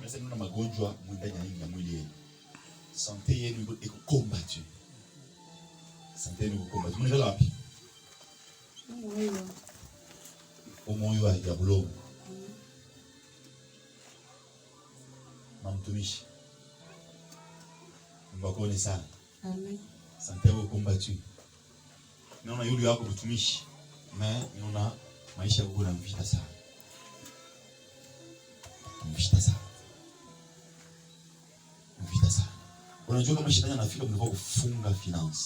mnasema mna magonjwa ndani ya mwili yenu. Santé yenu iko combattu. Santé yenu iko combattu. Mnaelewa wapi? Moyo ya bulongo. Mamtumishi. Mbakone sana. Amen. Santé yako combattu. Naona yule wako mtumishi. Naona maisha yako na mvita sana. Mvita sana. Mvita sana. Unajua kama shetani anafika mnafaa kufunga finance,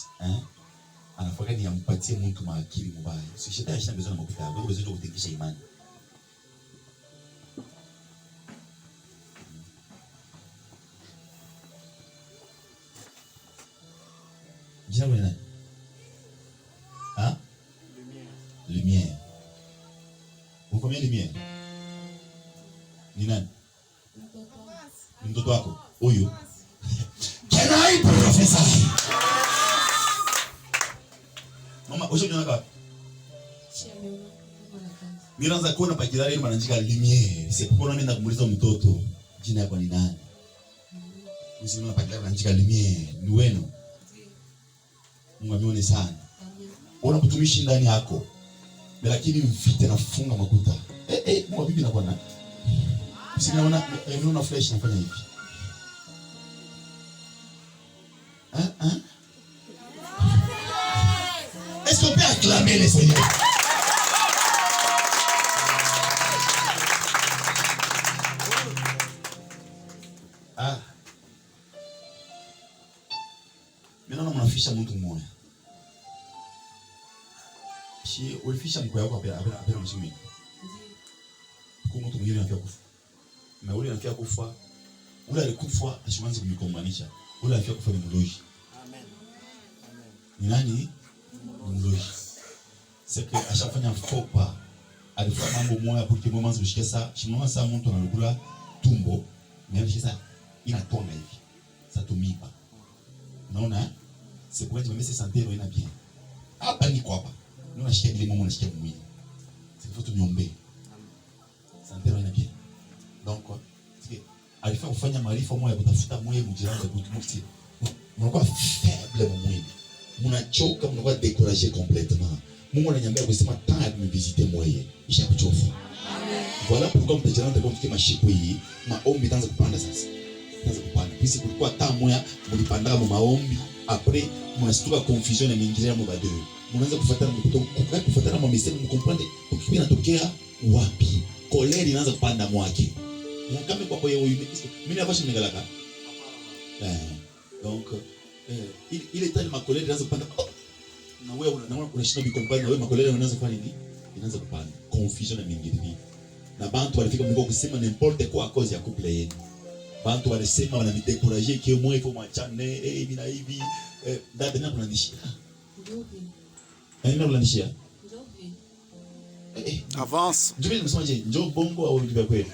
anafaka ni ampatie mtu maakili mbaya. Si shetani anashambezana na makuta, wewe uweze kutengisha imani. Jina wewe nani? Lumière. Uko mimi lumière. Ni nani? Mtoto wako. Huyu. Can I prophesy? Mama, usho jana kwa? Nilianza kuona pakilale ile manajika lumière. Sikuona nenda kumuuliza mtoto jina yako ni nani? Usiona pakilale manajika lumière. Ni wenu. Mungu amione sana. Ona kutumishi ndani yako. Lakini mvite nafunga makuta. Mungu bibi na bwana. Unaona flesh nafanya hivi. Est-ce qu'on peut acclamer le Seigneur? Maintenant mnafisha mtu mmoja. Si ulifisha mko yako apela mshimini. Kwa mtu mwingine anafia kufa. Na ule anafia kufa. Ule alikufa asianze kumkombanisha. Ule anafia kufa ni mloji. Amen. Ni nani? Ni mloji. C'est que ashafanya fopa. Alifanya mambo moja pour que mwanzo ushike saa, shimama saa mtu analugula tumbo, na sasa inatonga hivi. Sasa tumipa. Unaona? C'est pour être même si santé ina bien. Hapa niko hapa. Unashikia ile mama unashikia mwili. C'est faut tunyombe. Santé ina bien. Donc alifaa kufanya maarifa moja kutafuta moyo mjirani kwa kutumiki. Mnakuwa faible mwili. Mnachoka, mnakuwa découragé complètement. Mungu ananiambia kusema tant de me visiter moyo. Isha kuchofa. Amen. Voilà pourquoi mtajana ndio mfike mashiku hii, maombi itaanza kupanda sasa. Itaanza kupanda. Pisi kulikuwa taa moja mlipanda mu maombi, après mnastuka confusion na mingilia mu badeu. Mnaanza kufuatana kufuatana na message mkomprendre kipi natokea wapi. Koleri inaanza kupanda mwake. Kama kwa kwa yeye mimi nabashi mnegalaka. Donc il est tellement colère inaanza kupanda. Na wewe unashinda bikompani na wewe makolele unaanza kufanya nini? Inaanza kupanda. Confusion na mingine. Na bantu walifika mko kusema n'importe quoi à cause ya couple yenu. Bantu walisema wanamidekuraje kio moyo iko mwachane hivi na hivi. Dada na kunanishia. Ndio kunanishia. Avance. Ndio nimesema je, njoo bongo au vya kweli?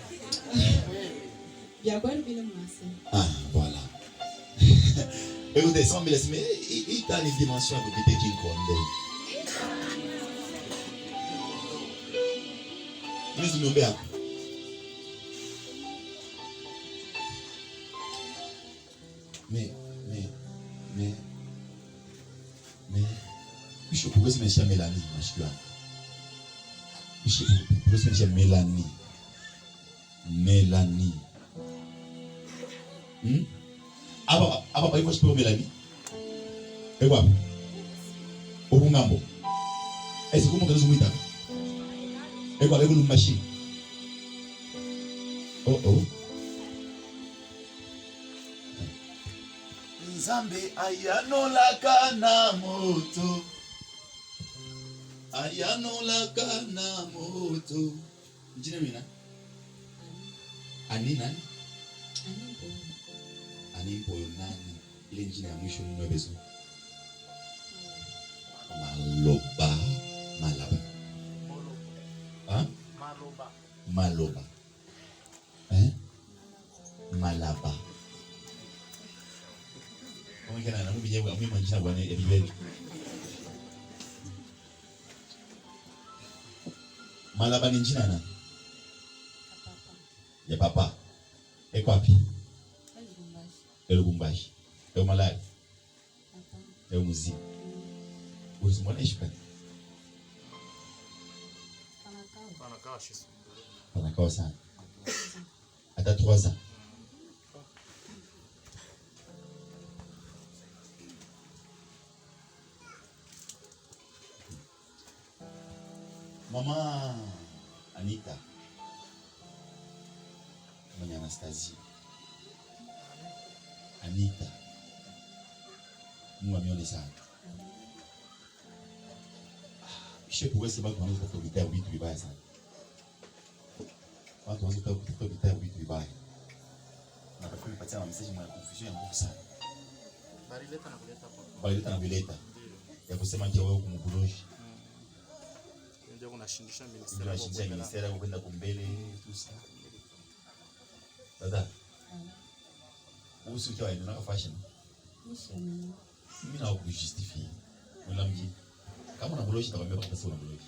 Vya kweli bila mwase. Voilà. Écoutez, ça me laisse, mais il a une dimension pour quitter King Kong. Nous nous mettons. Mais, je pourrais se mettre Mélanie, ma chère. Je pourrais se mettre Mélanie. Mélanie. Apa pa hivyo sipo Melanie. Ewa. Obungambo. Ese como kazo muita. Ewa lego lumashi. Oh. Nzambe ayanolaka na moto. Ayanolaka na moto. Njine mina. Ani nani? Animpo nani ile njina ya mwisho ni mwebezo maloba maloba malaba ongea na mimi nyewe mimi njina bwana ya Biblia malaba ni njina na ya papa Eko wapi? Lubumbashi. Eko malali? Eko muzima. Usimwona ishukani? Panakawa sana. Hata 3 ans. Mama Anita. Mama Anastasia. Anita. Mungu amione sana. Je pourrais se battre dans notre autorité à 8 vibaya sana. Watu wanzo kutoka vita 8 vibaya. Na kwa kupatia na message mwa confusion ya nguvu sana. Balileta na bileta. Ya kusema kia wewe kumbuloshi. Ndio kunashindisha ministeri kwa kwenda kumbele tu sana. Dada. Usi ukiwa ina fashion. Mimi na kujustify. Wala mji. Kama una buloshi takwambia kwa sababu una buloshi.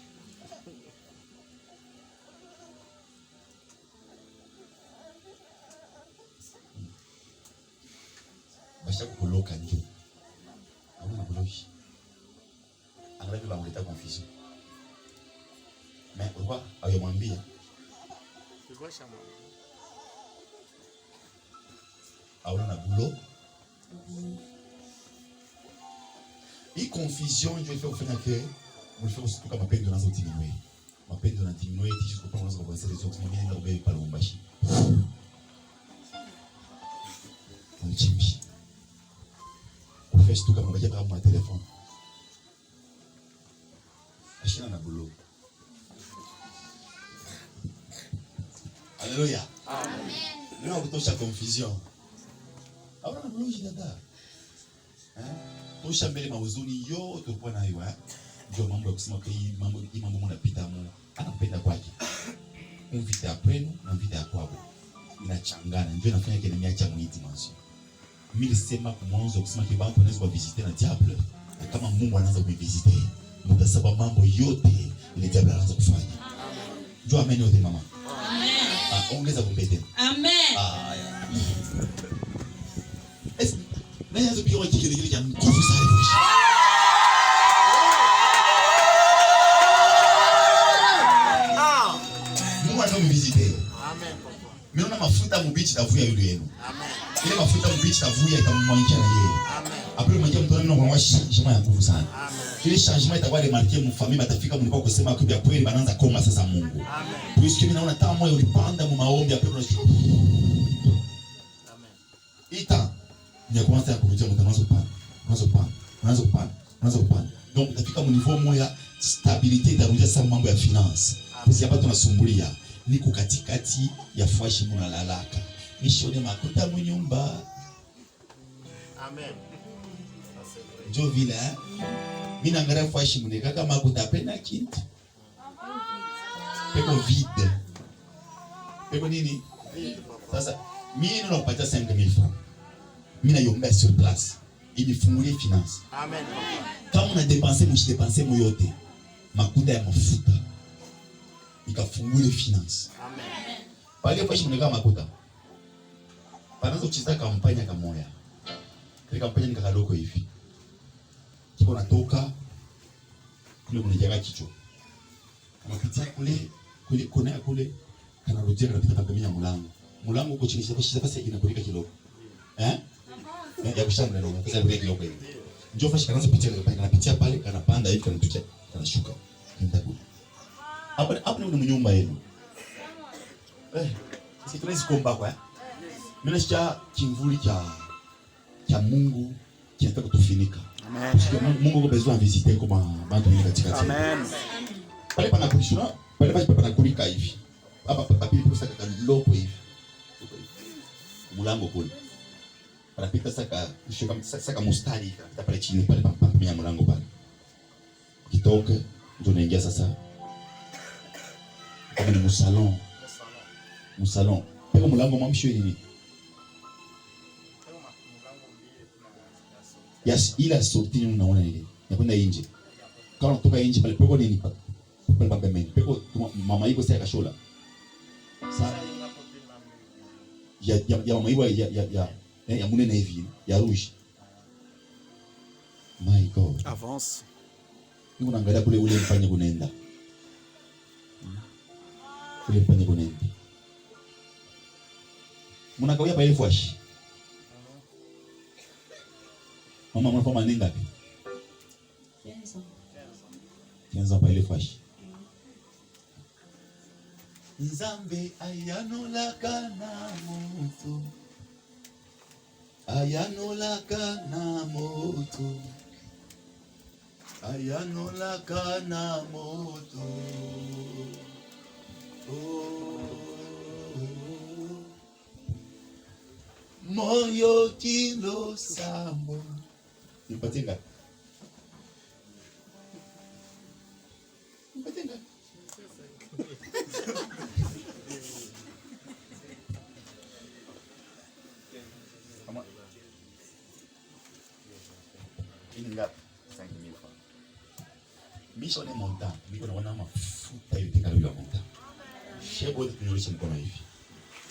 Basha kuloka ndio. Hauna buloshi. Angalau bila kuleta confusion. Mais pourquoi ayomwambia? Pourquoi chama? Hauna na bulo. Hii confusion ndio ifanye kufanya ke mlifanya kutoka mapenzi yanaanza kutimia. Mapenzi yanatimia eti jusqu'au point unaanza kuanza les autres mwingine ndio bebe pale Lubumbashi. Mchimbi. Ufesh tu kama unajua kama telefoni. Ashina na bulo. Alléluia. Amen. Leo kutosha confusion. Hauna na bulo dada. Tosha mbele mahuzuni yote tulikuwa nayo ndio mambo ya kusema kwa hii mambo mnapita mu anapenda kwake. Mvita kwenu na mvita kwako inachangana ndio inafanya kile niacha mwiti mwanzo. Mimi nilisema kwa mwanzo kusema kwa bantu wanaweza kuvisiter na diable na kama Mungu anaanza kuvisiter ndio sababu mambo yote ile diable anaanza kufanya. Ndio amen yote mama. Amen. Ongeza kumbete. Amen. Na yanzo biyo kile cha nguvu sana hivi. Mungu anaomvisite. Amen. Mimi naona mafuta mbichi tavuya yule yenu. Amen. Ile mafuta mbichi tavuya itamwanyikia na yeye. Amen. Après mwenye mtu anaona kwa changement ya nguvu sana. Amen. Ile changement itakuwa remarquer mfamili atafika mlipo kusema kwa ya kweli banaanza koma sasa Mungu. Amen. Puisque mimi naona tamu moyo ulipanda mu maombi après unashuka. Amen. Ita ni kwanza ya kurudia mtanazo kupanda. Donc utafika mu niveau moya stabilité itarudia sasa mambo ya finance. Sisi hapa tunasumbulia niko katikati ya fashi muna lalaka. Nishone makuta mu nyumba. Amen. Jo vile mimi naangalia fashi mune kaka makuta pena kintu. Peko vide. Peko nini? Sasa mimi nakupatia 5000 francs. Mimi nayombea sur place. Inifungulie finance. Amen. Kama una dépenser moyote. Makuta ya mafuta. Ikafungule finance. Amen. Pale kwa shimu nika makuta. Panazo kucheza kampanya kamoya. Ile kampanya ni kakadoko hivi. Kiko natoka kule mnijaga kichwa. Unapitia kule kana rojera napita paka mimi mlango. Mlango uko chini sasa inakulika kidogo. Ya kushamba ndio pesa ile kidogo hivi. Njoo fashi kanaanza pitia ile pale kanapitia pale kanapanda hivi kanatucha kanashuka. Nenda kule. Hapa ni mnyumba yenu. Sisi tunaweza kuomba kwa. Mimi nasikia kimvuli cha Mungu kinataka kutufunika. Amen. Mungu kwa besoin visiter kama bantu wengi katika. Amen. Pale pana kulishuna, pale pana kulika hivi. Hapa papi kwa saka loko hivi. Mlango kule. Panapita saka mustari kapita pale chini pale pambia mlango pale. Kitoka ndio naingia sasa. Kama ni musalon. Peko mlango mwamsho nini? Yes, ila sorti unaona ile. Nakwenda nje. Kama kutoka nje pale peko nini pale? Pale pembeni. Peko mama iko sasa kashola. Sasa ya maiwa ya munene hivi ya rouge. My God. Avance. Niko naangalia kule ule mfanye kunaenda. Ule mfanye kunaenda. Mnakawia pa ile fwashi. Mama mnafanya nini ngapi? Kianza pa ile fwashi. Nzambe ayanolaka na moto. Ayanolaka na moto. Ayanolaka na moto. Oh. Moyo kilo sambo. Nipatinga. Nipatinga. Comment? Il y a 5 000 francs. Mission est montant. Miko na wana mafuta yote karibu ya montant. Shebo tunyoresha mkono hivi.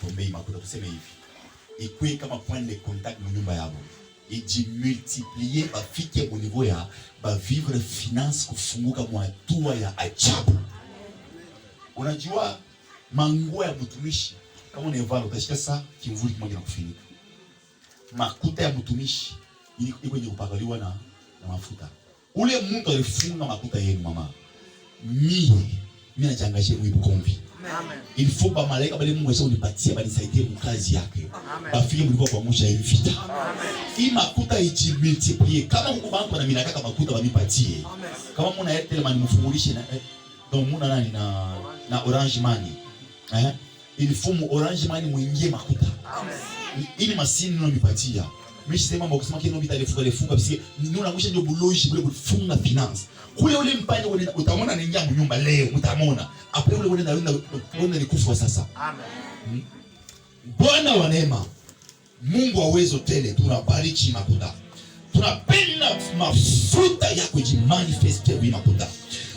Pombe makuta tuseme hivi. Ikwe kama point de contact mu nyumba yabo. Iji multiplier bafike au niveau ya ba vivre finance kufunguka mwatua ya ajabu. Unajua manguo ya mtumishi kama unevaa utashika saa kimvuli kimoja na kufunika. Makuta ya mtumishi iko kwenye kupakaliwa na mafuta. Ule mtu alifunga makuta yenu mama. Mimi nachangashe mwibu kombi. Amen. Il faut ba malaika bali Mungu asema unipatie bali nisaidie mkazi yake. Bafike mlikuwa kwa musha hivi vita. Amen. Hii makuta multiplier. Kama Mungu bangu na mimi nataka makuta banipatie. Kama muna Airtel mani mfungulishe na donc muna nani na Orange Money. Il faut mu Orange Money muingie makuta. Amen. Ili masini ndio nipatia. Mimi sema mambo kusema kile nobita alifunga bisi nuna mwisho ndio buloji bule kufunga finance. Kule ule mpande ule utaona anaingia mnyumba leo utamona. Hapo ule ule nikufa sasa. Amen. Bwana wa neema. Mungu wa uwezo tele tunabariki makuta. Tunapenda mafuta yako jimanifeste hivi makuta.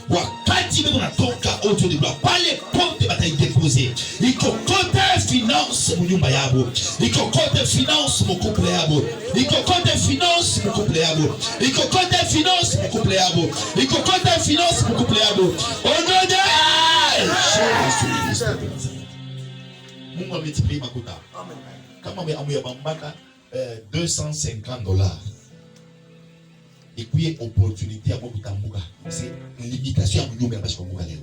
Wakati wewe unatoka auto de gloire pale pote bataidepose. Iko kote finance mu nyumba yabo. Iko kote finance mu couple yabo. Iko kote finance mu couple yabo. Iko kote finance mu couple yabo. Iko kote finance mu couple yabo. Onode! Mungu ametipi makuta. Amen. Kama amuya bambaka $250. Et puis opportunité à moi kutambuka. C'est limitation ya mnyumba ya kumbuka leo.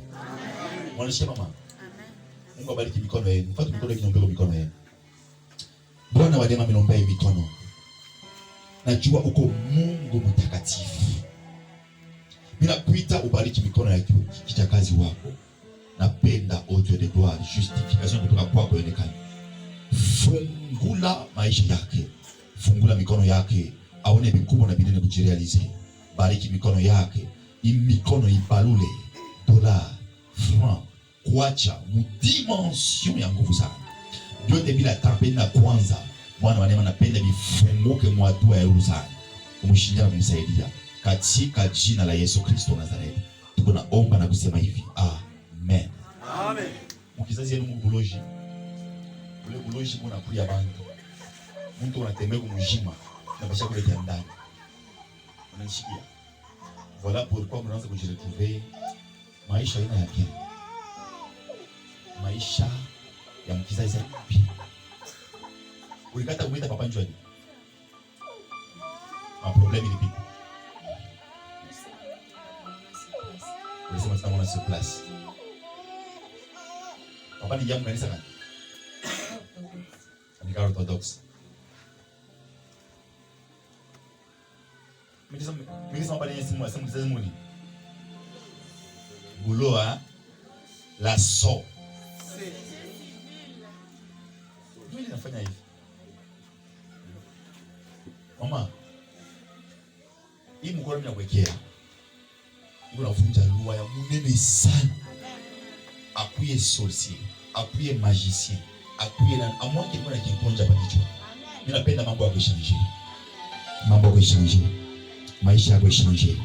Mwanashe mama. Amen. Mungu abariki mikono yenu. Mfatu mikono yenu niombee mikono yenu. Bwana wa neema niombee mikono. Najua uko Mungu mtakatifu. Bila kuita ubariki mikono ya kijakazi wako. Napenda audio de gloire justification kutoka kwako ionekane. Fungula maisha yake. Fungula mikono yake. Aone vikubwa na binene kujirealize. Bariki mikono yake. Mikono ibalule dola, franc, kuacha mudimension ya nguvu sana. Yote bila tapenda kwanza. Bwana wa neema napenda bifunguke mwatua ya huru sana. Umshindia na kumsaidia. Katika jina la Yesu Kristo wa Nazareti. Tuko naomba na kusema hivi. Amen. Amen. Mkizazi yenu mbuloji. Ule buloji muna kulia bantu. Mtu unatembea kumujima. Na basha kule ndani. Unanishikia. Voilà pourquoi mnaanza kujiretrouver maisha ina yake. Maisha ya mkizazi yapi. Ulikata kuita papa njoni. Ma problème ni pipi. Ulisema sasa mwana sur place. Papa ni jamu kanisa gani? Ni Orthodox. Mikisema pale Yesu mwa sema mzazi muni. Buloa la so. Mimi nafanya hivi. Mama. Hii mkono mimi nakuwekea. Niko nafunja lua ya munene sana. Akuye sorcier, akuye magicien, akuye na amwake kuna kiponja hapa kichwa. Mimi napenda mambo ya kuchangia. Mambo ya kuchangia. Maisha yako ishange.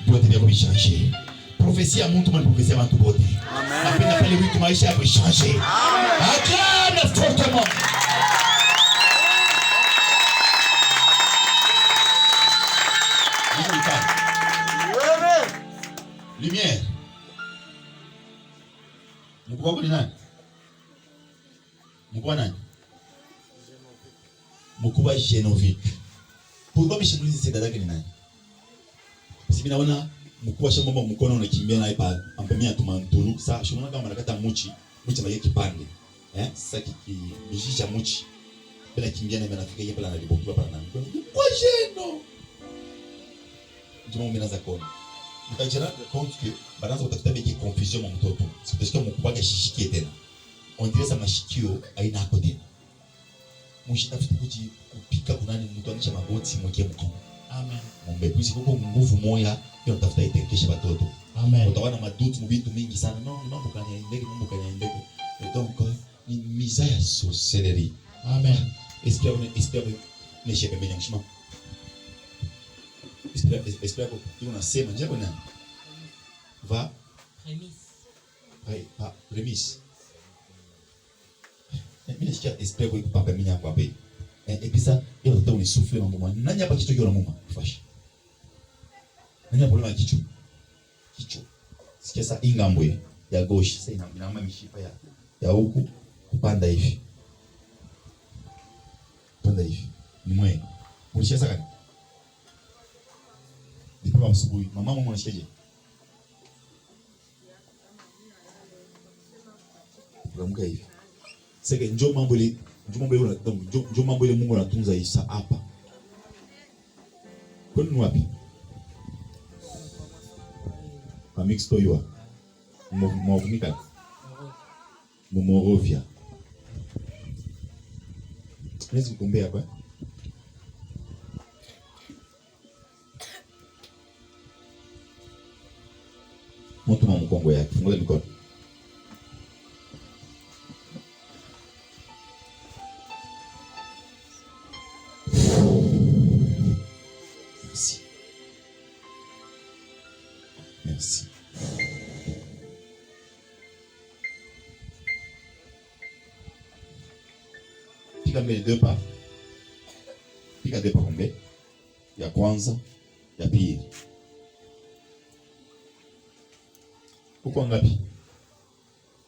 Vyote vyako vishange. Profesia ya mtu mwana profesia ya watu wote. Amen. Napenda pale wiki maisha yako ishange. Amen. Akana fortement. Lumière. Mkubwa wako ni nani? Mkubwa nani? Mkubwa Genovic. Pourquoi mshimulizi c'est dada ni nani? Parce que naona mkubwa shamba mkono unakimbia naye pa ampemia tumantulu. Sasa shomona kama nakata muchi na yeye kipande. Sasa kijisha muchi. Bila kimbia na anafika yeye pala analibokiwa pala na mkono. Kwa Geno. Ndio mimi naanza kuona. Nikajira compte que banaanza kutafuta beki confusion mu mtoto. C'est parce que mkubwa gashishikie tena. On dirait ça mashikio aina hapo tena. Mshitafuta kupika kunani mtu anisha magoti mweke mkono. Amen. Mombe pusi kuko nguvu moya hiyo tafuta itekesha watoto. Amen. Utaona madutu mbitu mingi sana. No, mambo kanya ndege. Et donc ni misaya sorcellerie. Amen. Espère ne shepe menyangshima. Espère que tu unasema njoo nani? Va Remise. Mimi nasikia espère que papa minya kwa bei. Et puis ça, il va t'en souffler dans moment. Nani hapa kitu kile mama fashi. Nani hapa problème kitu. Sikia sasa ingambo ya gauche sasa inaama mishipa ya huku kupanda hivi. Panda hivi. Ni mwe. Ulishia sasa. Ndipo asubuhi mama mama anashikiaje? Kuamka hivi. Sasa njoo mambo ile Mungu anatunza Isa hapa. Kwani wapi? Kwa mix to you. Mwavunika. Mumorovia. Nezi kumbea hapa. Mtu mwa mkongo yake. Ngoja mikono. Merci. Pika mbele 2 pas. Pika 2 pas kombe. Ya kwanza, ya pili. Uko ngapi?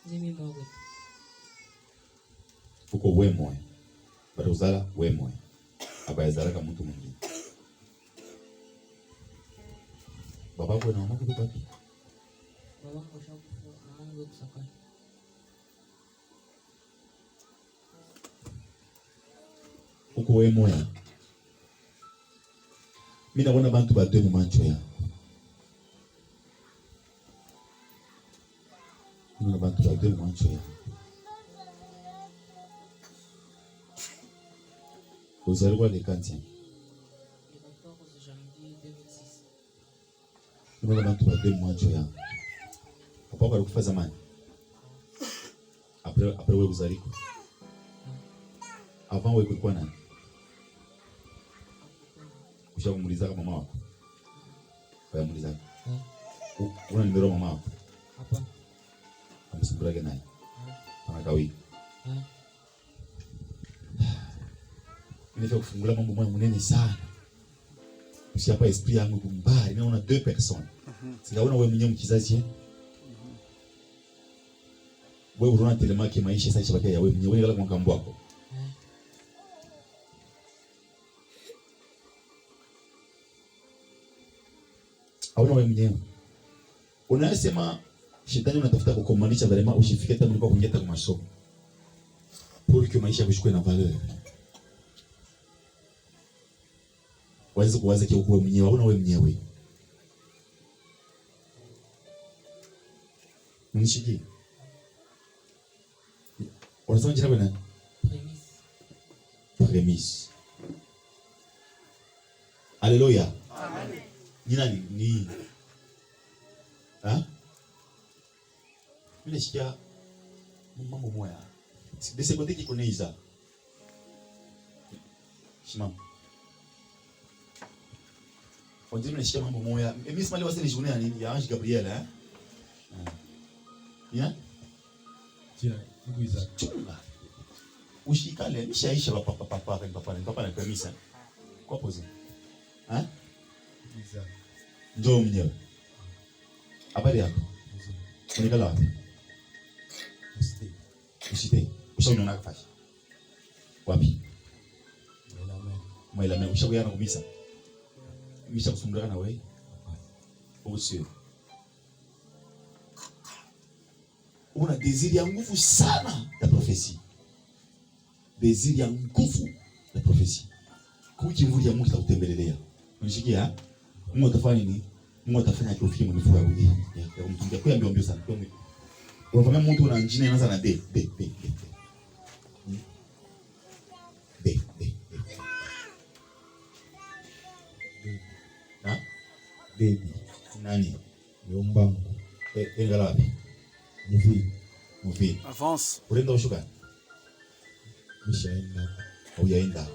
Mimi mmoja. Uko wewe moyo. Bado uzala wewe moyo. Abayazala kama mtu mwingine. Baba yako na mama yako wapi? Baba yangu shakufa, mama yangu kusaka. Uko wewe moya. Mimi naona bantu ba deux macho ya. Mimi naona bantu ba deux macho ya. Uzaliwa le kanti. Mimi bantu ba deux macho ya. Papa kwa kufa zamani. Après wewe uzaliko. Avant wewe kulikuwa nani? Ushamuuliza kama mama wako? Wewe muuliza. Una nimero mama wako? Hapa. Amesimburaga naye. Anakawi. Nilifika kufungula mambo moja munene sana. Usiapa esprit yangu kumbali, naona 2 personnes. Singaona wewe mwenyewe mkizazi. Wewe unaona telemaki maisha sasa shabaki ya wewe mwenyewe ngala kwa kambo wako. Hauna wewe mwenyewe. Unasema shetani unatafuta kukomanisha vraiment usifike hata mliko kunyeta kwa masomo. Pour que maisha yako na valeur. Waweze kuwaza kwa wewe mwenyewe, hauna wewe mwenyewe. Unishiki. Unasema jina bwana? Premise. Alléluia. Amen. Ni mimi nasikia mambo moya. De ce côté qui connaît Isa. Shimam. On dit nasikia mambo moya. Mimi simali wase ni journée nini ya Ange Gabriel Bien? Tiens, où Isa? Ushikale nishaisha papa na kamisa. Kwa pose. Isa. Njoo mwenyewe. Habari yako? Unaikala wapi? Usite. Ushaona kafashi. Wapi? Maila mimi ushakuya kubisa. Misha kusumbuka na wewe. Usio. Una désir ya nguvu sana ya prophétie. Désir ya nguvu ya prophétie. Kuchimvuli ya Mungu itakutembelelea. Unishikia? Mungu atafanya nini? Mungu atafanya kufiki mnifu ya wewe. Ya mtumia kwa mbio sana. Kwa mfano mtu ana jina inaanza na D. Na? Baby. Nani? Yombangu. Ngala wapi? Muvi. Avance. Unaenda ushuka? Nishaenda. Hujaenda.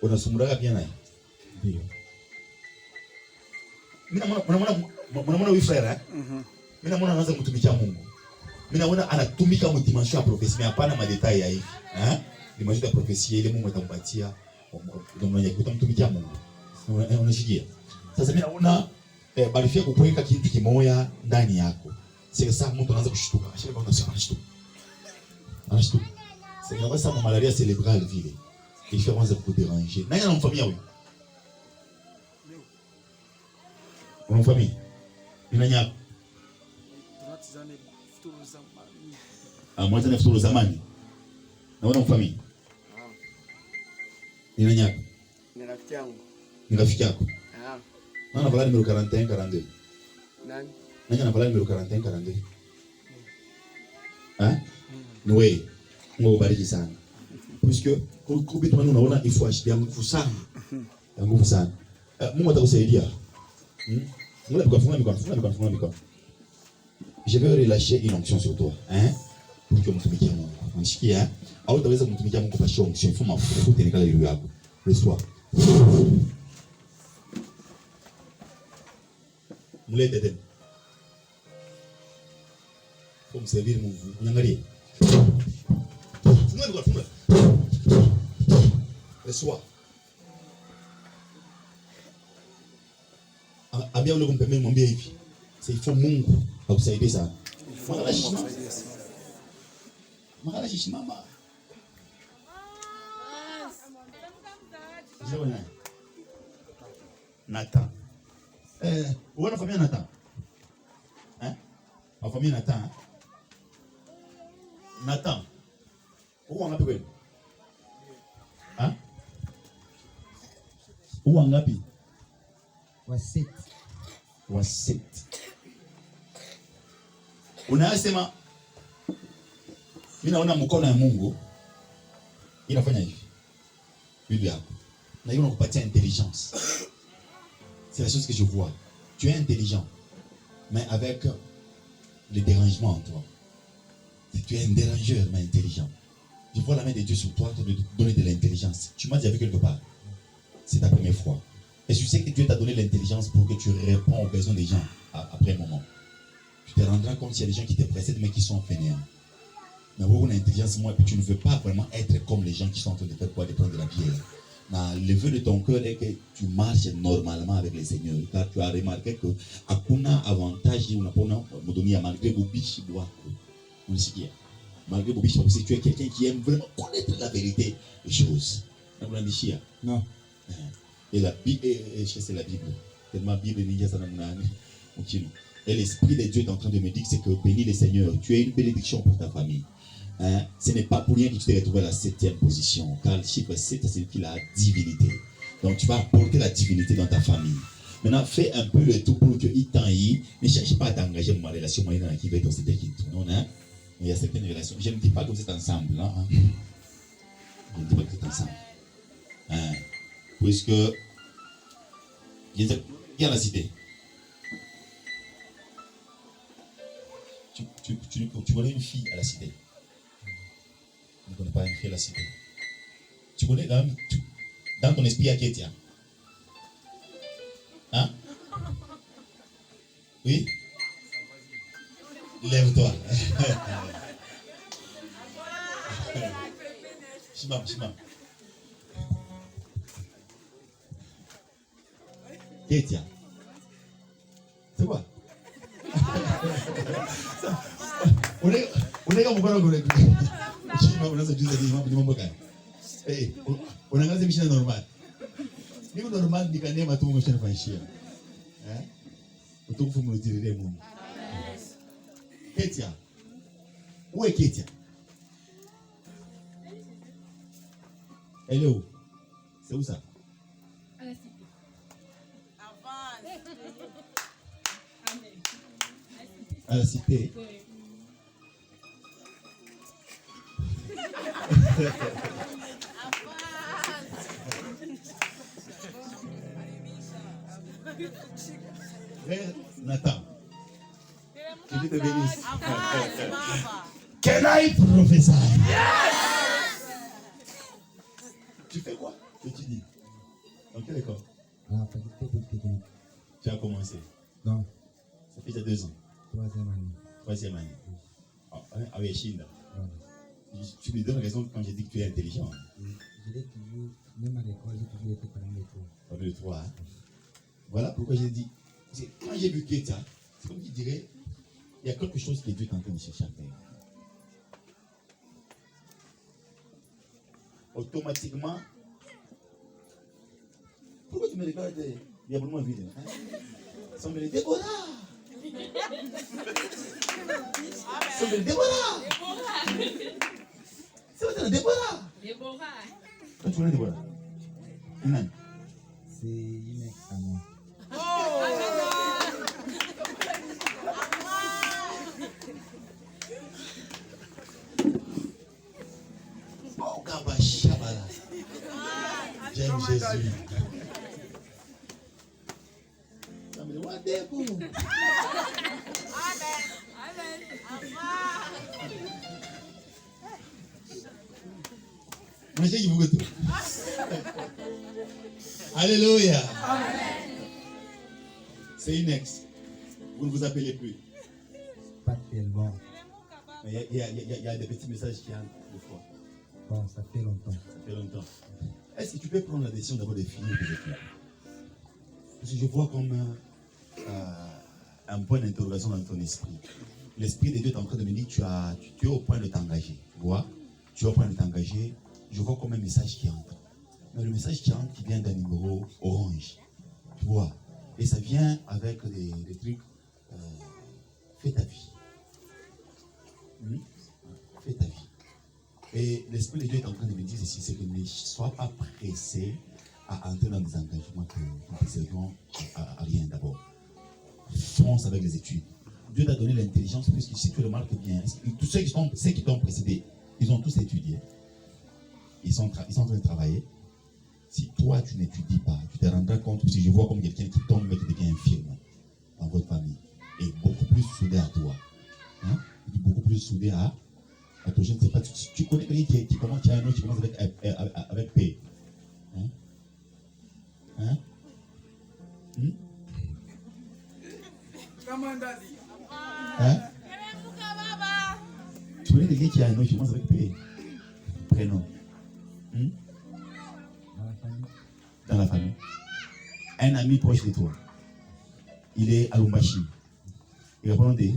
Unasumbuka pia naye? Ndio. Mimi naona huyu frère eh? Mimi naona anaanza kumtumikia Mungu. Mimi naona anatumika mu dimension ya prophétie, mais hapana madetail ya hivi. Dimension ya prophétie ile Mungu atampatia. Ndio mwenye kutamtumikia Mungu. Unashikia? Sasa mimi naona barifia kukuweka kitu kimoya ndani yako. Sasa mtu anaanza kushtuka. Ashaka unasema anashtuka. C'est comme ça, mon malaria cérébrale vile. Il fait moins de vous déranger. Nani anamfamia huyu? Unamfamia? Ninanya. Tunatizane futuro zamani. Mwanzo na futuro zamani. Na unamfamia? Ninanya. Ni rafiki yangu. Ni rafiki yako? Nani anafanya numero 41 42? Nani? Nani anafanya numero 41 42? Ni wewe. Mungu ubariki sana. Puisque kubitu mwana unaona il faut acheter nguvu sana. Nguvu sana. Mungu atakusaidia. Funga mikono. Je vais relâcher une onction sur toi, pour que mtumikie Mungu. Unasikia? Au utaweza kumtumikia Mungu kwa onction, il faut mafuta nikala ile yako. Reçois. Mulete tena. Faut me servir Mungu. Unyangalie. Funga. Reçois. Ambia ule kumpembeni mwambie hivi. C'est il faut Mungu akusaidie sana. Makala shishimama. Jona. Nathan. Uona familia Nathan? Wa familia Nathan. Nathan. Uwa ngapi kweli? Uwa ngapi? Wa set. Unasema mimi naona mkono ya Mungu inafanya hivi. Bibi yako. Na hiyo inakupatia intelligence. C'est la chose que je vois. Tu es intelligent, mais avec le dérangement en toi. Tu es un dérangeur, mais intelligent. Je vois la main de Dieu sur toi, te donner de l'intelligence. Tu m'as dit avec quelque part. C'est ta première fois. Et tu sais que Dieu t'a donné l'intelligence pour que tu réponds aux besoins des gens après un moment. Tu te rendras compte qu'il y a des gens qui te précèdent mais qui sont fainéants. Mais vous avez une intelligence, moi, et puis tu ne veux pas vraiment être comme les gens qui sont en train de faire quoi, de prendre de la bière. Le vœu de ton cœur est que tu marches normalement avec le Seigneur. Car tu as remarqué que hakuna avantage unapona mdonia malgré bubishi wako. Unasikia? Malgré bubishi wako, si tu es quelqu'un qui aime vraiment connaître la vérité des choses. Non. Et la Bible, c'est la Bible. Tellement la Bible n'est pas ça. Et l'Esprit de Dieu est en train de me dire c'est que bénis le Seigneur. Tu es une bénédiction pour ta famille. Ce n'est pas pour rien que tu t'es retrouvé à la 7e position. Car le chiffre 7, ça signifie la divinité. Donc tu vas apporter la divinité dans ta famille. Maintenant, fais un peu le tout pour que ne cherche pas à t'engager dans ma relation qui va être aussi déquinte. Non, il y a certaines relations. Je ne dis pas que vous êtes ensemble. Je ne dis pas que vous êtes ensemble. Puisque il y a la cité. Tu connais une fille à la cité. Tu ne connais pas une fille à la cité. Tu connais quand même dans ton esprit à Kétia. Hein? Oui? Lève-toi. Shimam. Kétia. C'est quoi? Unaweza mkono kule. Chini unaweza juza ni mambo gani? Unaangaza mishina normal. Niko normal nikanema tu mshana faishia. Utukufu mlotirire Mungu. Ketia. Uwe Ketia. Hello. C'est où ça? À la cité. À la cité. Oui. Frère Nathan. Que Dieu te bénisse. Can I prophesy? Tu fais quoi? Tu étudies. Dans quelle école? Faculté polytechnique. Tu as commencé. Non, Ça fait déjà 2 ans. 3e année. 3e année. Ah oui, Chine. Ouais. Tu me donnes raison quand j'ai dit que tu es intelligent. Je l'ai toujours, même à l'école, j'ai toujours été parmi les trois. Parmi les 3. Voilà pourquoi j'ai dit. Quand j'ai vu Ketia, c'est comme tu dirais, il y a quelque chose que Dieu est en train de chercher à faire. Automatiquement, pourquoi tu me regardes diablement vide? Ça me le Déborah! Ça me le Déborah! C'est votre Déborah! Déborah. Quand tu connais Déborah? Non. C'est une ex à moi. Oh, Gabashabala. J'aime Jésus. Ça me dit, what the boo? Moi, j'ai dit, vous goûtez. Alléluia. C'est une ex. Vous ne vous appelez plus. Pas tellement. Mais il y a des petits messages qui entrent des fois. Bon, ça fait longtemps. Ça fait longtemps. Est-ce que tu peux prendre la décision d'abord de finir tes études? Parce que je vois comme un point d'interrogation dans ton esprit. L'Esprit de Dieu est en train de me dire tu es au point de t'engager. Tu vois? Tu es au point de t'engager. Je vois comme un message qui entre. Mais le message qui entre, qui vient d'un numéro orange. Tu vois? Et ça vient avec des trucs. Fais ta vie. Fais ta vie. Et l'Esprit de Dieu est en train de me dire ceci, c'est que ne sois pas pressé à entrer dans des engagements qui ne serviront à rien d'abord. Fonce avec les études. Dieu t'a donné l'intelligence, puisque si tu remarques bien, tous ceux qui t'ont précédé, ils ont tous étudié. Ils sont en train de travailler. Si toi, tu n'étudies pas, tu te rendras compte, parce que je vois comme quelqu'un qui tombe et qui devient infirme dans votre famille. Et beaucoup plus soudé à toi. Hein? Beaucoup plus soudé à toi. Je ne sais pas, tu connais quelqu'un qui commence, qui a un nom qui commence avec P. Hein? Hein? Hein? Tu connais quelqu'un qui a un nom qui commence avec P. Prénom. Dans la famille. Un ami proche de toi. Il est à Lumbashi. Il répond des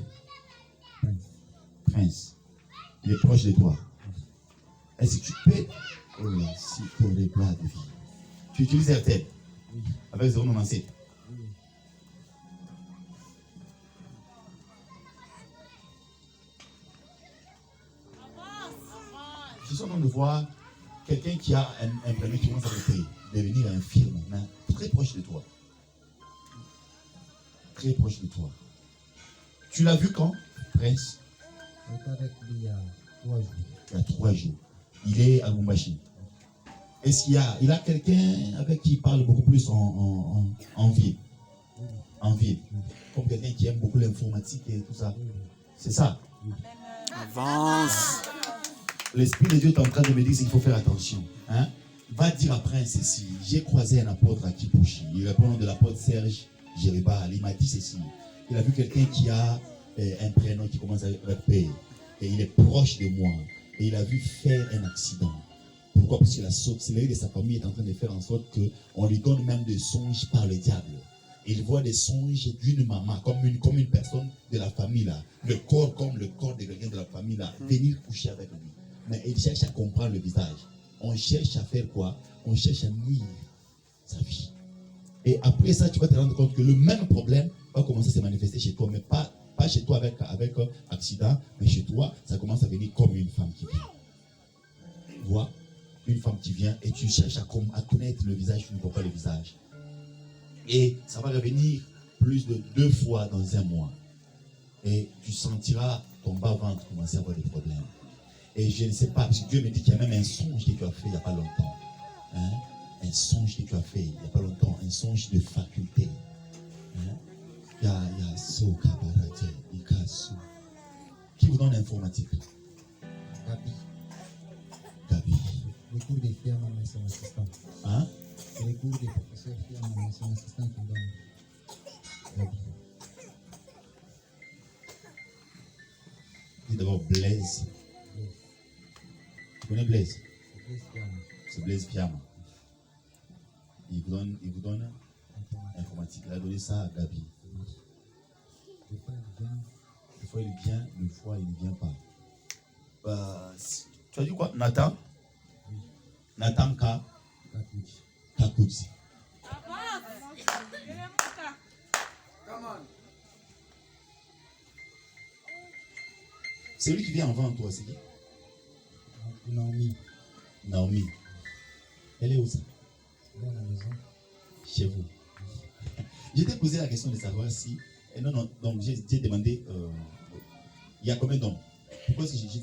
Prince. Il est proche de toi. Est-ce que tu peux. Oh là, si pour les plats de vie. Tu utilises RTL avec 097. Je suis en train de voir quelqu'un qui a un prénom qui commence à devenir infirme, mais très proche de toi. Très proche de toi. Tu l'as vu quand, Prince? J'étais avec lui il y a 3 jours. Il y a 3 jours. Il est à Lumbashi. Est-ce qu'il a quelqu'un avec qui il parle beaucoup plus en ville? En ville. Comme quelqu'un qui aime beaucoup l'informatique et tout ça. C'est ça. Avance. L'Esprit de Dieu est en train de me dire qu'il faut faire attention. Hein? Va dire à Prince ceci. J'ai croisé un apôtre à Kipushi. Il répond au nom de l'apôtre Serge Jérébal. Il m'a dit ceci. Il a vu quelqu'un qui a un prénom qui commence avec P. Et il est proche de moi. Et il a vu faire un accident. Pourquoi? Parce que la sorcellerie de sa famille est en train de faire en sorte qu'on lui donne même des songes par le diable. Il voit des songes d'une maman, comme une personne de la famille là. Le corps comme le corps de quelqu'un de la famille là. Venir coucher avec lui. Mais il cherche à comprendre le visage. On cherche à faire quoi? On cherche à nuire sa vie. Et après ça, tu vas te rendre compte que le même problème va commencer à se manifester chez toi, mais pas chez toi avec accident, mais chez toi, ça commence à venir comme une femme qui vient. Tu vois? Une femme qui vient et tu cherches à connaître le visage, tu ne vois pas le visage. Et ça va revenir plus de 2 fois dans un mois. Et tu sentiras ton bas-ventre commencer à avoir des problèmes. Et je ne sais pas, parce que Dieu me dit qu'il y a même un songe que tu as fait il n'y a pas longtemps. Hein? Un songe que tu as fait il n'y a pas longtemps. Un songe de faculté. Hein? Qui vous donne l'informatique? Gabi. Gabi. Les cours des filles à maman et son assistant. Hein? Les cours des professeurs filles à maman et son assistant qui donnent. Gabi. Dis d'abord Blaise. Tu connais Blaise? C'est Blaise Piama. Il vous donne informatique. Il a donné ça à Gabi. Des fois il vient, des fois il ne vient pas. Tu as dit quoi? Nathan? Nathan Kakouzi. C'est lui qui vient avant toi, c'est qui? Naomi. Naomi. Elle est où ça? Elle est à la maison. Chez vous. Je t'ai posé la question de savoir si. Non, donc j'ai demandé. Il y a combien d'hommes? Pourquoi est-ce que j'ai dit